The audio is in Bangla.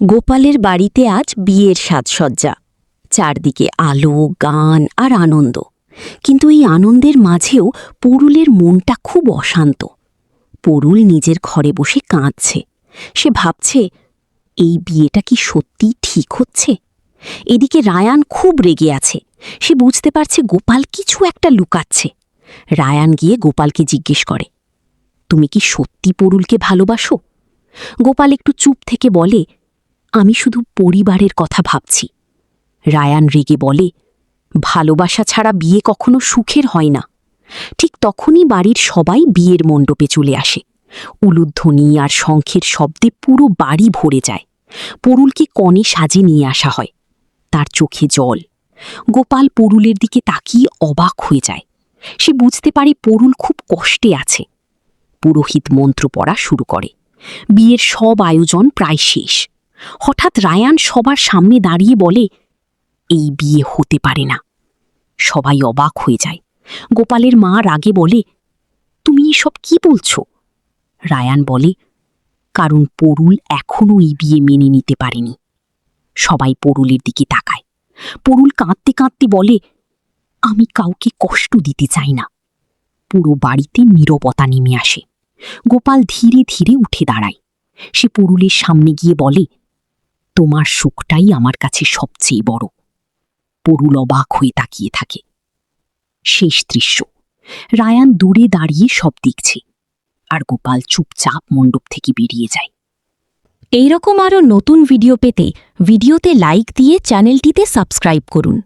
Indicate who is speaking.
Speaker 1: গোপালের বাড়িতে আজ বিয়ের সাজসজ্জা। চারদিকে আলো, গান আর আনন্দ। কিন্তু এই আনন্দের মাঝেও পুরুলের মনটা খুব অশান্ত। পুরুল নিজের ঘরে বসে কাঁদছে। সে ভাবছে, এই বিয়েটা কি সত্যিই ঠিক হচ্ছে? এদিকে রায়ান খুব রেগে আছে। সে বুঝতে পারছে গোপাল কিছু একটা লুকাচ্ছে। রায়ান গিয়ে গোপালকে জিজ্ঞেস করে, তুমি কি সত্যি পুরুলকে ভালোবাসো? গোপাল একটু চুপ থেকে বলে, আমি শুধু পরিবারের কথা ভাবছি। রায়ান রেগে বলে, ভালোবাসা ছাড়া বিয়ে কখনো সুখের হয় না। ঠিক তখনই বাড়ির সবাই বিয়ের মণ্ডপে চলে আসে। উলুধ্বনি আর শঙ্খের শব্দে পুরো বাড়ি ভরে যায়। পুরুলকে কনে সাজে নিয়ে আসা হয়। তার চোখে জল। গোপাল পুরুলের দিকে তাকিয়ে অবাক হয়ে যায়। সে বুঝতে পারে পুরুল খুব কষ্টে আছে। পুরোহিত মন্ত্র পড়া শুরু করে। বিয়ের সব আয়োজন প্রায় শেষ। হঠাৎ রায়ান সবার সামনে দাঁড়িয়ে বলে, এই বিয়ে হতে পারে না। সবাই অবাক হয়ে যায়। গোপালের মা রাগে বলে, তুমি এসব কি বলছো? রায়ান বলে, কারণ পুরুল এখনও এই বিয়ে মেনে নিতে পারেনি। সবাই পুরুলের দিকে তাকায়। পুরুল কাঁদতে কাঁদতে বলে, আমি কাউকে কষ্ট দিতে চাই না। পুরো বাড়িতে নীরবতা নেমে আসে। গোপাল ধীরে ধীরে উঠে দাঁড়ায়। সে পুরুলের সামনে গিয়ে বলে, তোমার সুখটাই আমার কাছে সবচেয়ে বড়। পুরুল অবাক হয়ে তাকিয়ে থাকে। শেষ দৃশ্য, রায়ান দূরে দাঁড়িয়ে সব দেখছে, আর গোপাল চুপচাপ মণ্ডপ থেকে বেরিয়ে যায়। এইরকম আরও নতুন ভিডিও পেতে ভিডিওতে লাইক দিয়ে চ্যানেলটিতে সাবস্ক্রাইব করুন।